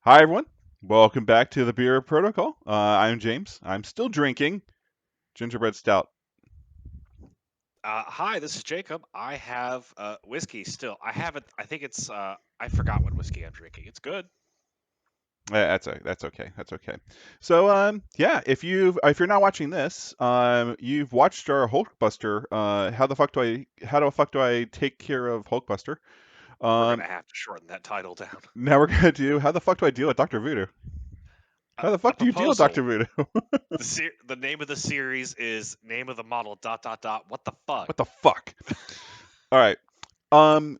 Hi, everyone. Welcome back to the Beer Protocol. I'm James. I'm still drinking gingerbread stout. Hi, this is Jacob. I have whiskey still. I have it. I think it's. I forgot what whiskey I'm drinking. It's good. That's okay. That's okay. So, yeah, if you're not watching this, you've watched our Hulkbuster. How the fuck do I take care of Hulkbuster? We're Um, gonna have to shorten that title down. Now we're gonna do how the fuck do I deal with Doctor Voodoo? How the A fuck do you deal with Doctor proposal. Voodoo? The name of the series is name of the model. Dot dot dot. What the fuck? What the fuck? All right. Um,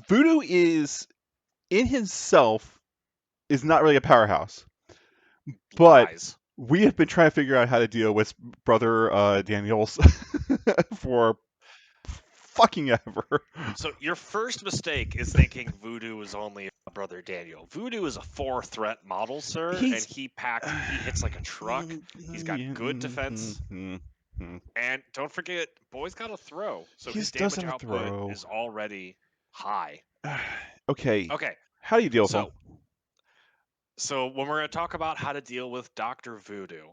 Voodoo is in himself is not really a powerhouse. But Lies. we have been trying to figure out how to deal with brother Daniels for fucking ever. So your first mistake is thinking Voodoo is only a brother Daniel. Voodoo is a 4 threat model, sir, and He's he packs. He hits like a truck. He's got good defense. And don't forget, boy's got a throw, so he his just does damage have a output throw. is already high. Okay, Okay, how do you deal with him? so when we're going to talk about how to deal with Doctor Voodoo,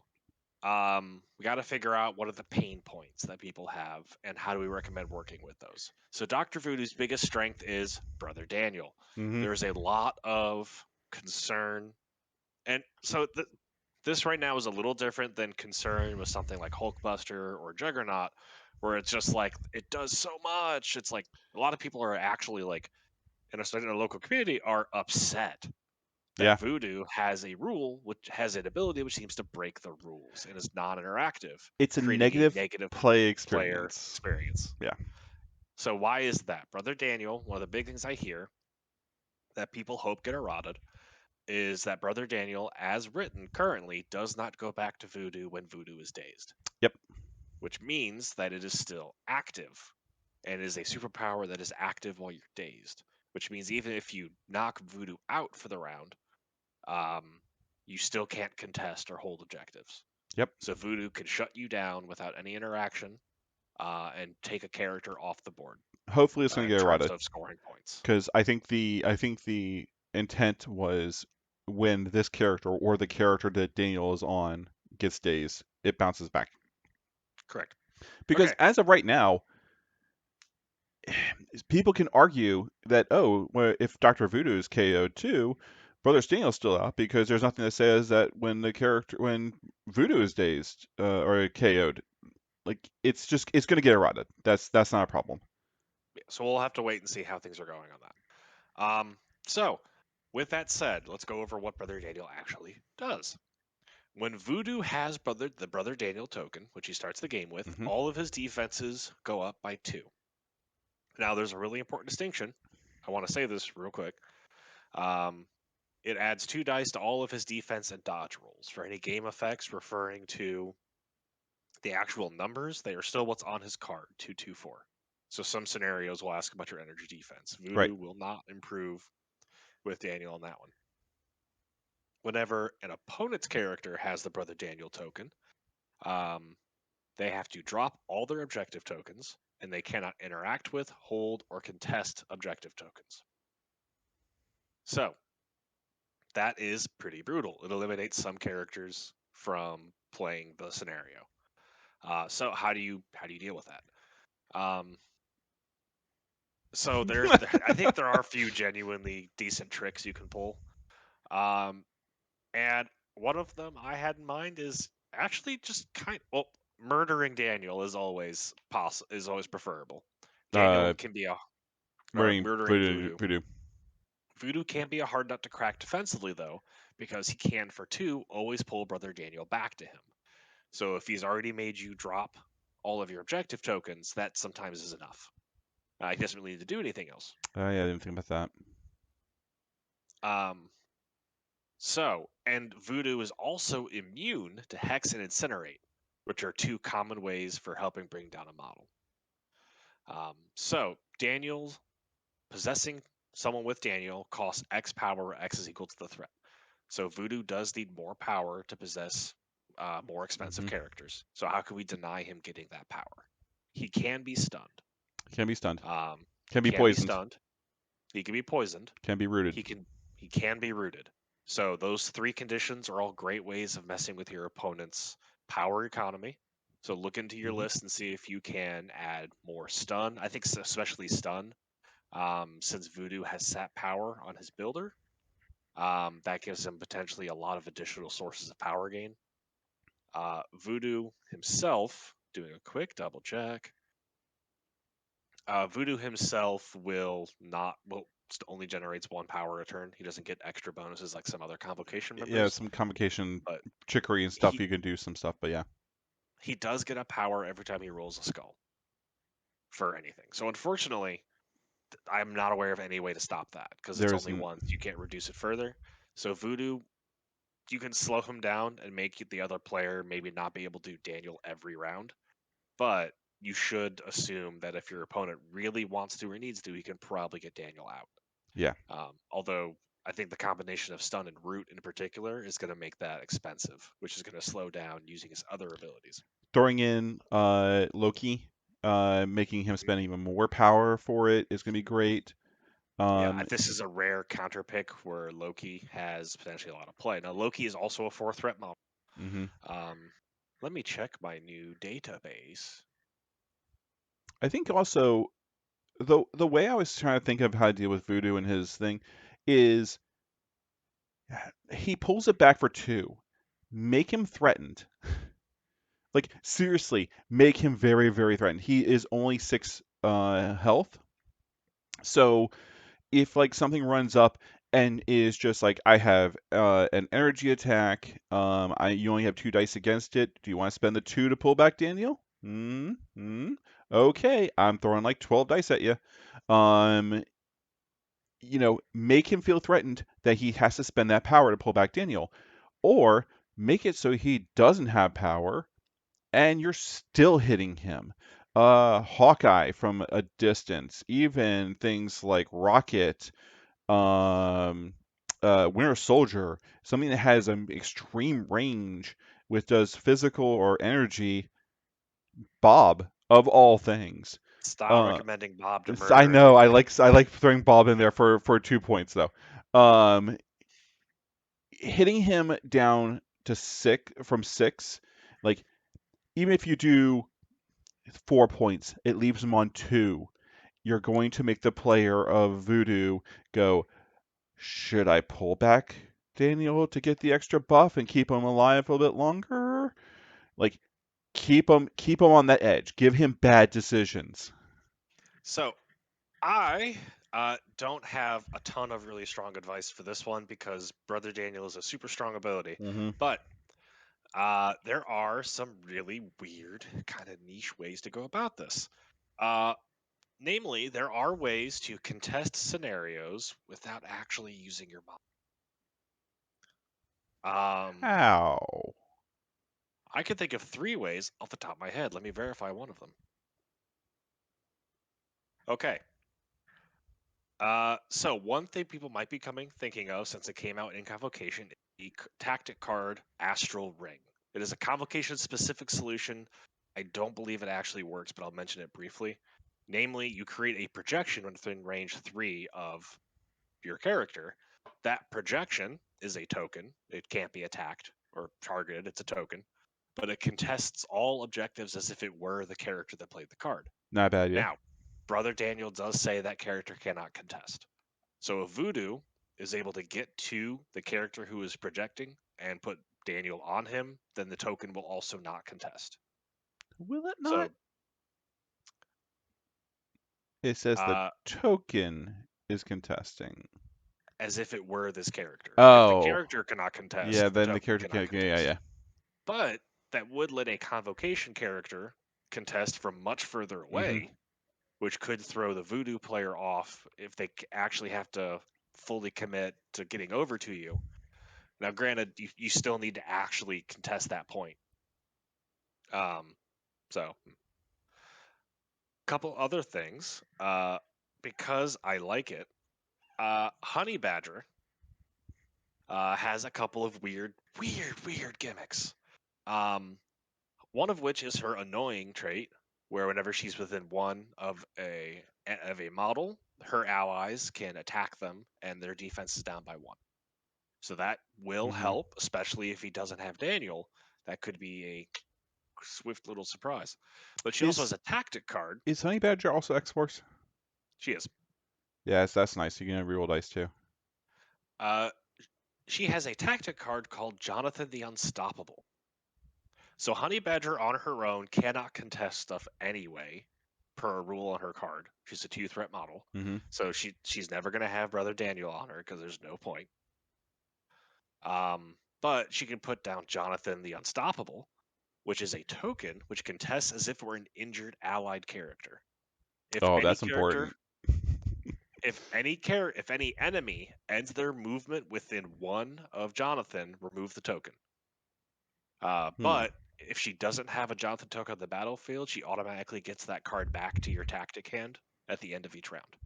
we got to figure out what are the pain points that people have and how do we recommend working with those. So Doctor Voodoo's biggest strength is Brother Daniel. Hmm. There's a lot of concern, and so this right now is a little different than concern with something like Hulkbuster or Juggernaut, where it's just like it does so much. It's like a lot of people are actually like in a local community are upset that Yeah, Voodoo has a rule which has an ability which seems to break the rules and is non-interactive, it's a creating a negative negative play player experience. experience. Yeah. So why is that? Brother Daniel, one of the big things I hear that people hope get eroded is that Brother Daniel, as written currently, does not go back to Voodoo when Voodoo is dazed, Yep. which means that it is still active and is a superpower that is active while you're dazed, which means even if you knock Voodoo out for the round, um, you still can't contest or hold objectives. Yep. So Voodoo can shut you down without any interaction and take a character off the board Hopefully, it's gonna in get terms eroded of scoring points. because I think the intent was when this character or the character that Daniel is on gets dazed, it bounces back. Correct. Because Okay. as of right now, people can argue that, oh, well, if Doctor Voodoo is KO'd too, Brother Daniel's still out because there's nothing that says that when Voodoo is dazed or KO'd, like it's gonna get eroded. That's not a problem. So we'll have to wait and see how things are going on that. So, with that said, let's go over what Brother Daniel actually does. When Voodoo has the Brother Daniel token, which he starts the game with, Hmm. all of his defenses go up by 2. Now, there's a really important distinction. I want to say this real quick. Um, it adds 2 dice to all of his defense and dodge rolls. For any game effects referring to the actual numbers, they are still what's on his card, 224. So some scenarios will ask about your energy defense. Right. Voodoo will not improve with Daniel on that one. Whenever an opponent's character has the Brother Daniel token, um, they have to drop all their objective tokens, and they cannot interact with, hold, or contest objective tokens. So that is pretty brutal. It eliminates some characters from playing the scenario. So how do you deal with that? So I think there are a few genuinely decent tricks you can pull. Um, and one of them I had in mind is actually just murdering Daniel is always is always preferable. Daniel Uh, can be a or Marine murdering Voodoo. Voodoo. Voodoo. Voodoo can be a hard nut to crack defensively though, because he can for 2 always pull Brother Daniel back to him. So if he's already made you drop all of your objective tokens, that sometimes is enough. He doesn't really need to do anything else. Yeah, I didn't think about Um, and Voodoo is also immune to Hex and Incinerate, which are 2 common ways for helping bring down a model. Daniel possessing someone with Daniel costs X power, where X is equal to the threat. So Voodoo does need more power to possess more that. expensive characters. So how can we deny him getting that power? He can be stunned. Can be stunned. He Can be can be poisoned. stunned. He can be poisoned. Can be rooted. He can he can be rooted. So those three conditions are all great ways of messing with your opponent's power economy. So look into your Hmm. list and see if you can add more stun. I think especially stun, since Voodoo has sat power on his builder. That gives him potentially a lot of additional sources of power gain. Voodoo himself, doing a quick double check, Voodoo himself will not will only generates one power a turn. He doesn't get extra bonuses like some other convocation Yeah, members, some convocation but trickery and stuff. he You can do some stuff, but yeah, he does get a power every time he rolls a skull for anything. So unfortunately, I'm not aware of any way to stop that because it's there only isn't. once. You can't reduce it further. So Voodoo, you can slow him down and make the other player maybe not be able to do Daniel every round, but you should assume that if your opponent really wants to or needs to, he can probably get Daniel out. Yeah, Although I think the combination of stun and root in particular is going to make that expensive, which is going to slow down using his other abilities. throwing in Loki, making him Mhm. spend even more power for it is going to be great. Yeah, Um, this is a rare counter pick where Loki has potentially a lot of play. Now, Loki is also a 4 threat model. mhm. Um, Let me check my new database. I think also the way I was trying to think of how to deal with Voodoo and his thing is he pulls it back for two. Make him threatened. Like seriously, make him very, very threatened. He is only six health. So if like something runs up and is just like I have an energy attack, you only have two dice against it. Do you want to spend the two to pull back Daniel? Okay, I'm throwing like 12 dice at you. Um, make him feel threatened that he has to spend that power to pull back Daniel, or make it so he doesn't have power and you're still hitting him. Hawkeye from a distance, even things like Rocket, um, Winter Soldier, something that has an extreme range, which does physical or energy. Bob, of all things. Stop Uh, recommending Bob to I murder know everybody. I like throwing Bob in there for 2 points though. Um, hitting him down to six from six, like even if you do 4 points, it leaves him on two. You're going to make the player of Voodoo go, should I pull back Daniel to get the extra buff and keep him alive a little bit longer? Like keep him on that edge. Give him bad decisions. So I don't have a ton of really strong advice for this one because Brother Daniel is a super strong ability, Hmm. but there are some really weird, kind of niche ways to go about this. Uh, Namely, there are ways to contest scenarios without actually using your mind. How? I can think of three ways off the top of my head. Let me verify one of them. Okay. So one thing people might be thinking of since it came out in Convocation is the tactic card Astral Ring. It is a Convocation specific solution. I don't believe it actually works, but I'll mention it briefly. Namely, you create a projection within range 3 of your character. That projection is a token. It can't be attacked or targeted. It's a token, but it contests all objectives as if it were the character that played the card. Not a bad idea. Now, Brother Daniel does say that character cannot contest. So if Voodoo is able to get to the character who is projecting and put Daniel on him, then the token will also not contest. Will it not? So It says the uh, token is contesting. as if it were this character. If the Oh, character cannot yeah. contest, the Then the token character cannot can. Yeah, contest. yeah. But that would let a convocation character contest from much further Hmm. away, which could throw the Voodoo player off if they actually have to fully commit to getting over to you. Now, granted, you still need to actually contest that point. Um, so, couple other things. Because I like it, Honey Badger has a couple of weird gimmicks. Um, One of which is her annoying trait. where whenever she's within one of a model, her allies can attack them and their defense is down by one. So that will Hmm. help, especially if he doesn't have Daniel. That could be a swift little surprise. But she also Is has a tactic card. is Honey Badger also X Force? She is. Yes, that's nice. You can reroll dice too. Uh, she has a tactic card called Jonathan the Unstoppable. So Honey Badger on her own cannot contest stuff anyway, per a rule on her card. She's a two-threat model, Hmm. so she's never going to have Brother Daniel on her because there's no point. But she can put down Jonathan the Unstoppable, which is a token which contests as if we're an injured allied character. If Oh, any that's character, important. if any enemy ends their movement within one of Jonathan, remove the token. Hmm, But if she doesn't have a Jonathan token on the battlefield, she automatically gets that card back to your tactic hand at the end of each round.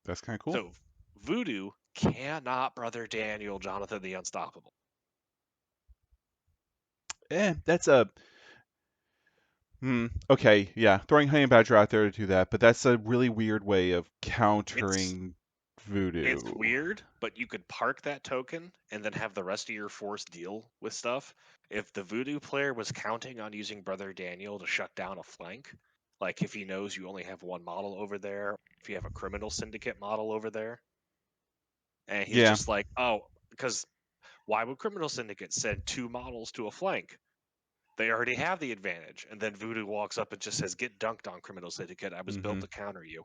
that's kind of cool. So Voodoo cannot Brother Daniel Jonathan the Unstoppable. That's a okay, yeah. Throwing Honey Badger out there to do that, but that's a really weird way of It's countering it's voodoo. weird, but you could park that token and then have the rest of your force deal with stuff. If the Voodoo player was counting on using Brother Daniel to shut down a flank, like if he knows you only have one model over there, if you have a criminal syndicate model over there, and he's Yeah. just like, oh, because why would criminal syndicate send two models to a flank? They already have the advantage. And then Voodoo walks up and just says, get dunked on, criminal syndicate. I was built Hmm. to counter you.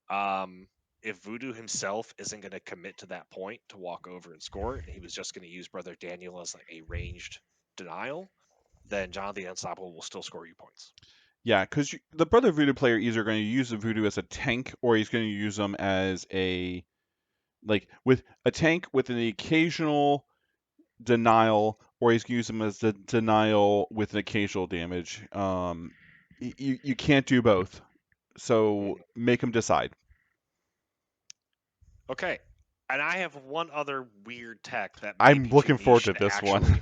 Um, if Voodoo himself isn't going to commit to that point to walk over and score, and he was just going to use Brother Daniel as like a ranged denial, then John the Unstoppable will still score you points. Yeah, because the Brother Voodoo player either going to use the Voodoo as a tank or he's going to use them as a like with a tank with an occasional denial, or he's going to use them as the denial with an occasional damage. You can't do both, so Mhm. make him decide. Okay. And I have one other weird tech that may I'm be too looking forward niche to to this one. actually.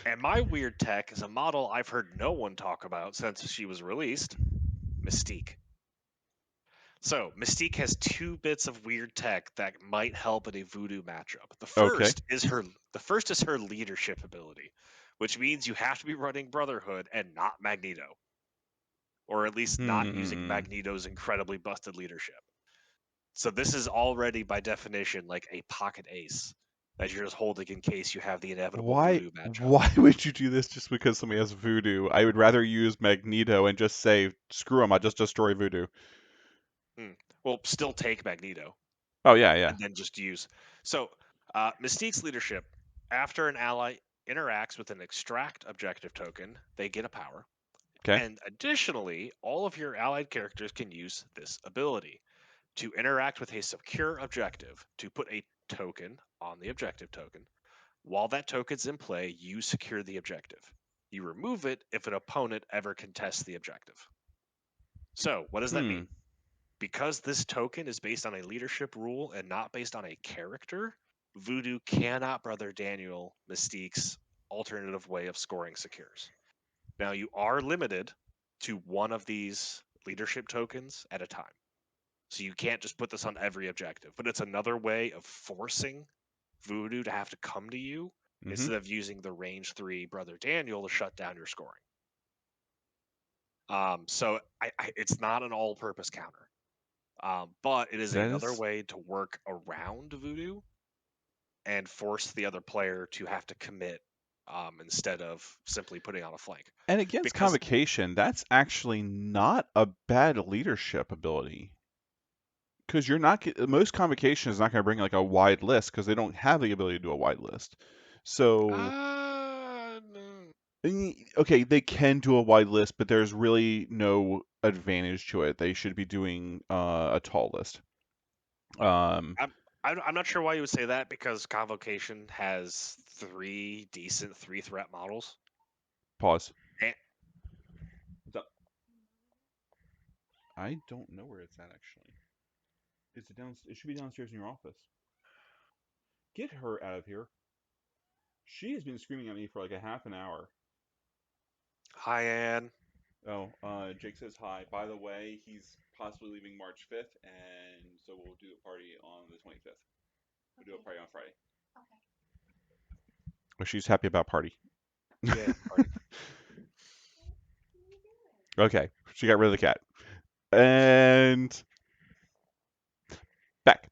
And my weird tech is a model I've heard no one talk about since she was released, Mystique. So Mystique has two bits of weird tech that might help in a voodoo matchup. Okay. The first is her leadership ability, which means you have to be running Brotherhood and not Magneto, or at least not using Hmm. Magneto's incredibly busted leadership. So this is already by definition like a pocket ace that you're just holding in case you have the inevitable Why voodoo matchup. why would you do this just because somebody has voodoo? I would rather use Magneto and just say, screw him, I'll just destroy voodoo. Hmm. Well, still take Magneto Oh yeah, yeah. and then just use. So, Mystique's leadership, after an ally interacts with an extract objective token, they get a power. Okay. And additionally, all of your allied characters can use this ability to interact with a secure objective to put a token on the objective token. While that token's in play, you secure the objective. You remove it if an opponent ever contests the objective. So, what does that Hmm. mean? Because this token is based on a leadership rule and not based on a character, Voodoo cannot Brother Daniel Mystique's alternative way of scoring secures. Now, you are limited to one of these leadership tokens at a time. So you can't just put this on every objective, but it's another way of forcing Voodoo to have to come to you Mm-hmm. instead of using the range 3 Brother Daniel to shut down your scoring. So it's not an all purpose counter. But it is That another is, way to work around Voodoo and force the other player to have to commit instead of simply putting on a flank. and against Because convocation, that's actually not a bad leadership ability. Because you're not most convocation is not going to bring like a wide list because they don't have the ability to do a wide list. So okay, they can do a wide list, but there's really no advantage to it. They should be doing a tall list. Um, I'm not sure why you would say that because Convocation has three decent three threat models. Pause. And, I don't know where it's at actually. Is it down? It should be downstairs in your office. Get her out of here. She has been screaming at me for like a half an hour. hi, Anne. Jake says hi. By the way, he's possibly leaving March 5th, and so we'll do a party on the 25th. We'll do a party on Friday. Well, she's happy about party. Yeah, party. Okay, she got rid of the cat. And back.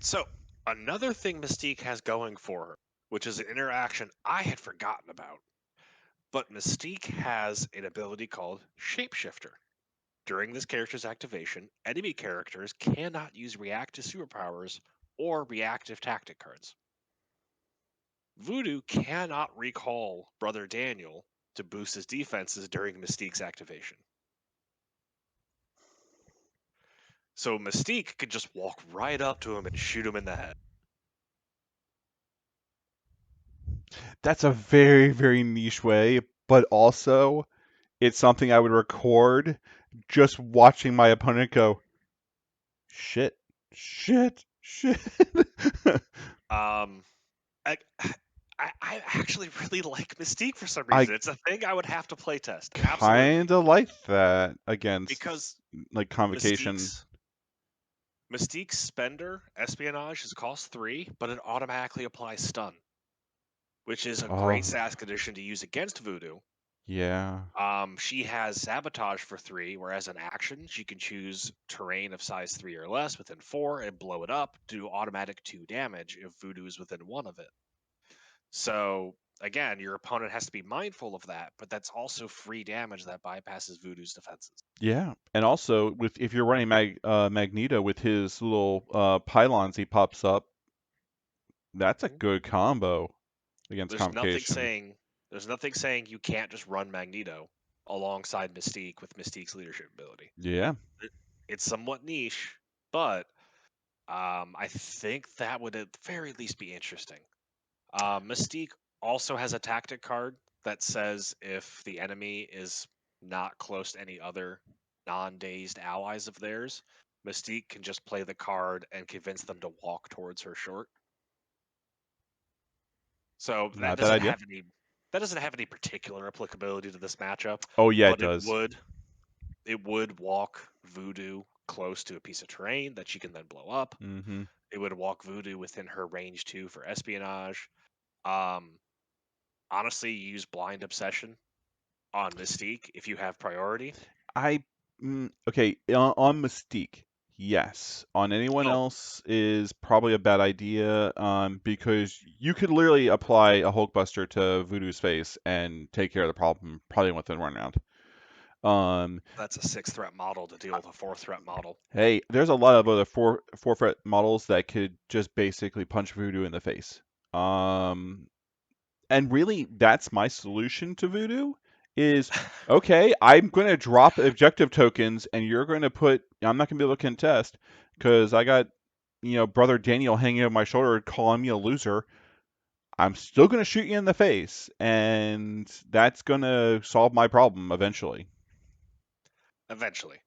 So another thing Mystique has going for her, which is an interaction I had forgotten about, but Mystique has an ability called Shapeshifter. During this character's activation, enemy characters cannot use reactive superpowers or reactive tactic cards. Voodoo cannot recall Brother Daniel to boost his defenses during Mystique's activation. So Mystique could just walk right up to him and shoot him in the head. That's a very, very niche way, but also it's something I would record just watching my opponent go, shit, shit, shit. Um, I, I actually really like Mystique for some I reason. It's a thing I would have to play test, absolutely, kind of like that against because like convocation. Mystique's Mystique's Spender Espionage is cost 3, but it automatically applies stun, which is a great Oh, SAS condition to use against Voodoo. yeah. She has Sabotage for 3, where as an action, she can choose terrain of size 3 or less within 4 and blow it up, do automatic 2 damage if Voodoo is within 1 of it. So, again, your opponent has to be mindful of that, but that's also free damage that bypasses Voodoo's defenses. Yeah, and also with if you're running Magneto with his little pylons he pops up, that's a Mhm. good combo against There's nothing convocation. saying there's nothing saying you can't just run Magneto alongside Mystique with Mystique's leadership ability. Yeah, It- It's somewhat niche, but I think that would at the very least be interesting. Mystique also has a tactic card that says if the enemy is not close to any other non-dazed allies of theirs, Mystique can just play the card and convince them to walk towards her short. So not a bad idea. that doesn't have any particular applicability to this matchup, Oh yeah, it but does. it would walk Voodoo close to a piece of terrain that she can then blow up. Mm-hmm. It would walk Voodoo within her range too for espionage. Um, Honestly, use Blind Obsession on Mystique if you have priority. I okay on Mystique, yes. On anyone Oh, else is probably a bad idea, because you could literally apply a Hulkbuster to Voodoo's face and take care of the problem probably within 1 round. Um, that's a 6 threat model to deal with a 4 threat model. Hey, there's a lot of other four threat models that could just basically punch Voodoo in the face. Um, and really, that's my solution to Voodoo is okay, I'm going to drop objective tokens, and you're going to put. I'm not going to be able to contest because I got Brother Daniel hanging over my shoulder calling me a loser. I'm still going to shoot you in the face, and that's going to solve my problem eventually. Eventually.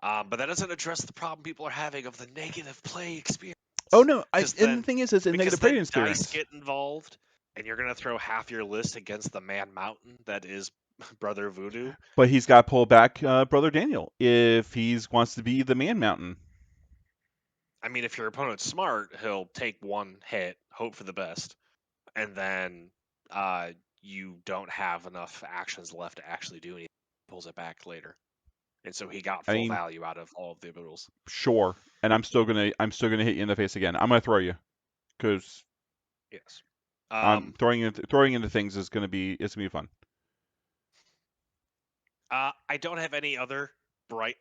But that doesn't address the problem people are having of the negative play experience. Oh no, Because and the then, thing is, it's a because negative playing then dice experience. get involved, and you're gonna throw half your list against the man mountain that is Brother Voodoo. But he's got to pull back Brother Daniel if he wants to be the Man Mountain. I mean, if your opponent's smart, he'll take one hit, hope for the best, and then uh, you don't have enough actions left to actually do anything. Pulls it back later, and so he got I full mean, value out of all of the rules. sure, and I'm still gonna hit you in the face again. I'm gonna throw you because Yes. I'm Um, throwing into things is gonna be fun. I don't have any other bright,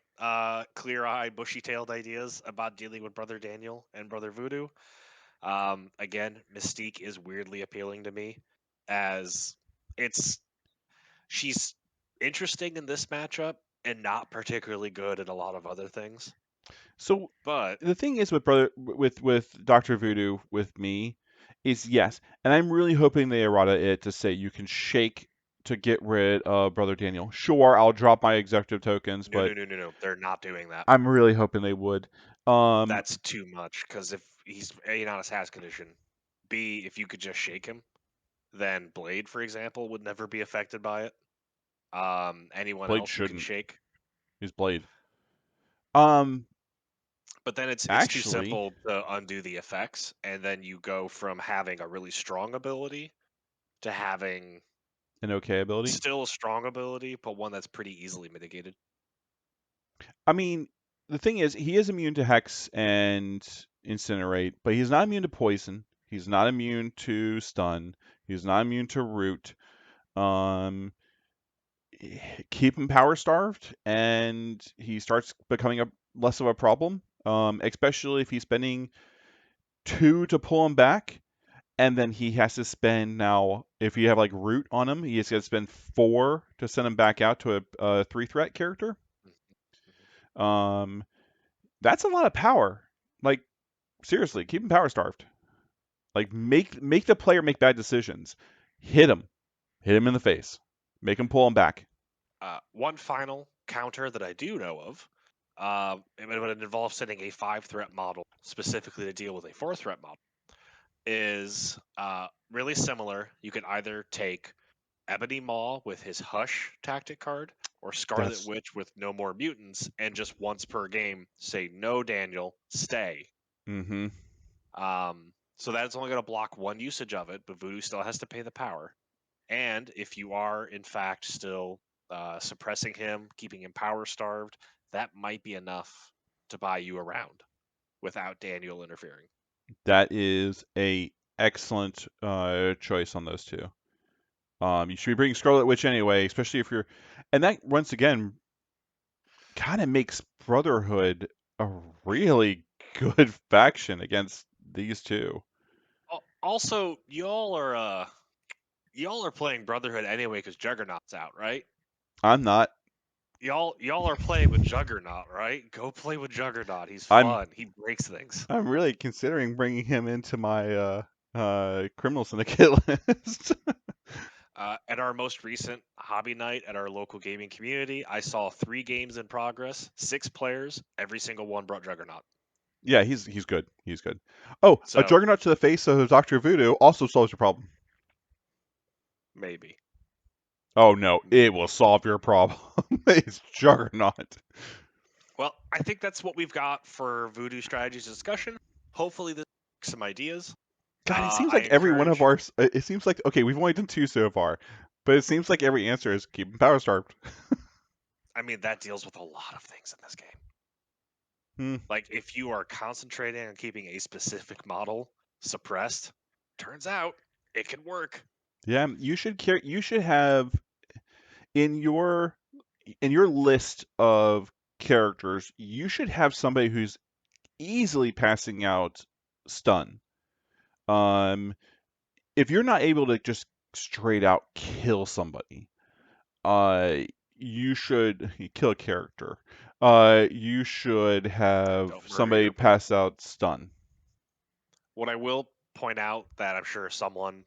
clear-eyed, bushy-tailed ideas about dealing with Brother Daniel and Brother Voodoo. Again, Mystique is weirdly appealing to me, as it's she's interesting in this matchup and not particularly good at a lot of other things. So But the thing is with Doctor Voodoo with me is yes, and I'm really hoping they errata it to say you can shake to get rid of Brother Daniel. Sure, I'll drop my executive tokens, no, no, but no, no, no, they're not doing that. I'm really hoping they would. Um, That's too much because if he's A, not a SAS condition, B, if you could just shake him, then Blade, for example, would never be affected by it. Anyone Blade else you can shouldn't. shake. He's Blade. Um, But then it's too actually, simple to undo the effects, and then you go from having a really strong ability to having an okay ability. still a strong ability, but one that's pretty easily mitigated. I mean, the thing is, he is immune to Hex and Incinerate, but he's not immune to Poison. He's not immune to Stun. He's not immune to Root. Um, keep him power starved, and he starts becoming a less of a problem. Especially if he's spending 2 to pull him back, and then he has to spend now. If you have like Root on him, he has got to spend 4 to send him back out to a 3 threat character. Mhm, mhm. Um, that's a lot of power. Like seriously, keep him power starved. Like make the player make bad decisions. Hit him in the face, make him pull him back. One final counter that I do know of, it involves setting a 5 threat model specifically to deal with a 4 threat model, is really similar. You can either take Ebony Maw with his Hush tactic card, or Scarlet That's Witch with no more mutants, and just once per game say, "No, Daniel, stay." mm-hmm. So that's only going to block one usage of it, but Voodoo still has to pay the power. And if you are, in fact, still suppressing him, keeping him power starved, that might be enough to buy you around without Daniel interfering. That is a excellent choice on those two. You should be bringing Scarlet Witch anyway, especially if you're, and that once again kind of makes Brotherhood a really good faction against these two. Also, y'all are playing Brotherhood anyway because Juggernaut's out, right? I'm not. Y'all are playing with Juggernaut, right? Go play with Juggernaut. He's I'm fun. He breaks things. I'm really considering bringing him into my criminal syndicate list. At our most recent hobby night at our local gaming community, I saw 3 games in progress, 6 players, every single one brought Juggernaut. Yeah, he's good. He's good. Oh, a So Juggernaut to the face of Doctor Voodoo also solves your problem. maybe. Oh no, it will solve your problem. It's Juggernaut. Well, I think that's what we've got for Voodoo Strategies discussion. Hopefully, this some ideas. God, it seems I like every one of encourage. our. It seems like okay, we've only done 2 so far, but it seems like every answer is keep him power starved. I mean, that deals with a lot of things in this game. Hmm. Like, if you are concentrating on keeping a specific model suppressed, turns out it can work. Yeah, you should care. You should have in your in your list of characters. You should have somebody who's easily passing out stun. Um, if you're not able to just straight out kill somebody, uh, you should kill a character. You should have Don't murder your somebody opponent. pass out stun. What I will point out that I'm sure someone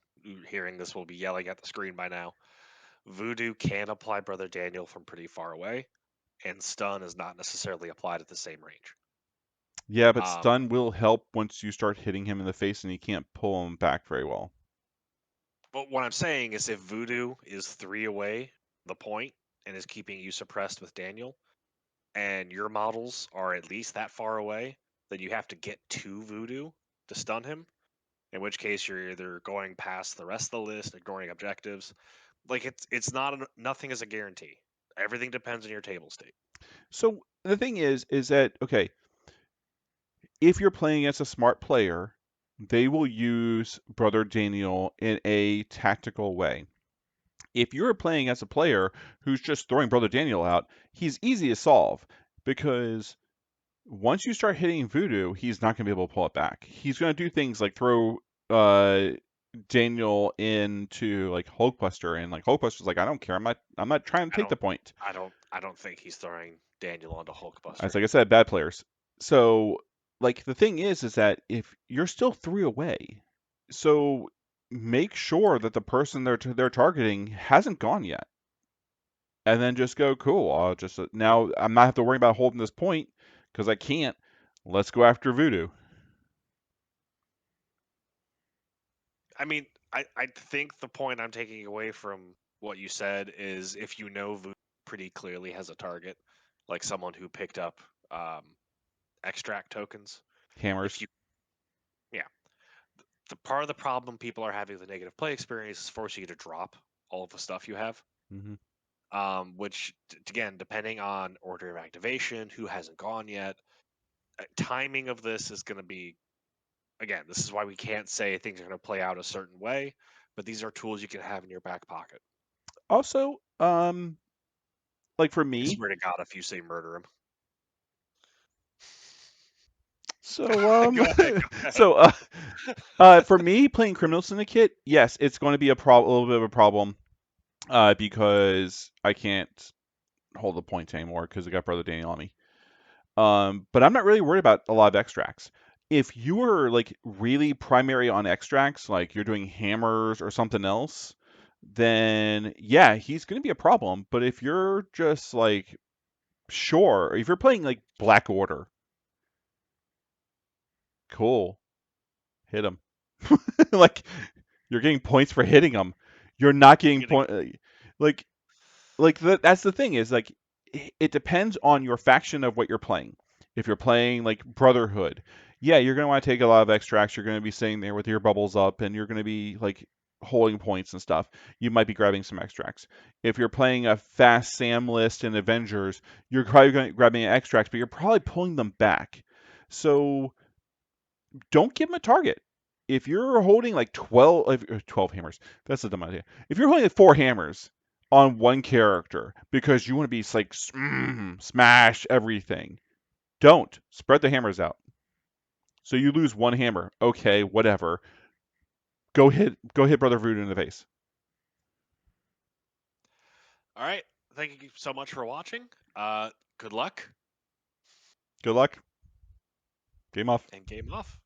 hearing this will be yelling at the screen by now. Voodoo can apply Brother Daniel from pretty far away, and stun is not necessarily applied at the same range. Yeah, but Um, stun will help once you start hitting him in the face and he can't pull him back very well. but what I'm saying is if Voodoo is 3 away the point and is keeping you suppressed with Daniel, and your models are at least that far away, then you have to get to Voodoo to stun him. In which case, you're either going past the rest of the list, ignoring objectives. Like it's not nothing is a guarantee. Everything depends on your table state. So the thing is that okay, if you're playing as a smart player, they will use Brother Daniel in a tactical way. If you're playing as a player who's just throwing Brother Daniel out, he's easy to solve because once you start hitting Voodoo, he's not going to be able to pull it back. He's going to do things like throw uh, Daniel into like Hulkbuster, and like Hulkbuster's like, I don't care. I'm not trying to I take the don't point. I don't think he's throwing Daniel onto As Hulkbuster. like I said, bad players. So like the thing is that if you're still 3 away, so make sure that the person they're targeting hasn't gone yet, and then just go cool. I'll just now I'm not have to worry about holding this point because I can't. Let's go after Voodoo. I mean, I think the point I'm taking away from what you said is if you know Voodoo pretty clearly has a target, like someone who picked up um, extract tokens. If Hammers. you, yeah, the part of the problem people are having with the negative play experience is forcing you to drop all of the stuff you have. Hmm. Which again, depending on order of activation, who hasn't gone yet, timing of this is going to be, again, this is why we can't say things are going to play out a certain way, but these are tools you can have in your back pocket. Also, like for I me, swear to God, if you say murder him. so Go ahead, go ahead. so for me playing Criminal Syndicate, yes, it's going to be a little bit of a problem, because I can't hold the points anymore because I got Brother Daniel on me. But I'm not really worried about a lot of extracts. If you are like really primary on extracts, like you're doing hammers or something else, then yeah, he's going to be a problem. But if you're just like sure, if you're playing like Black Order, cool, hit him. Like you're getting points for hitting him. You're not getting You're gonna point like that's the thing is like it depends on your faction of what you're playing. If you're playing like Brotherhood, yeah, you're going to want to take a lot of extracts. You're going to be sitting there with your bubbles up, and you're going to be like holding points and stuff. You might be grabbing some extracts. If you're playing a fast Sam list in Avengers, you're probably going to grabbing extracts, but you're probably pulling them back. So don't give him a target. If you're holding like 12 hammers, that's a dumb idea. If you're holding like 4 hammers on one character because you want to be like smash everything, don't spread the hammers out. So you lose 1 hammer. Okay, whatever. Go hit Brother Voodoo in the face. All right. Thank you so much for watching. Good luck Good luck. Game off. and game off.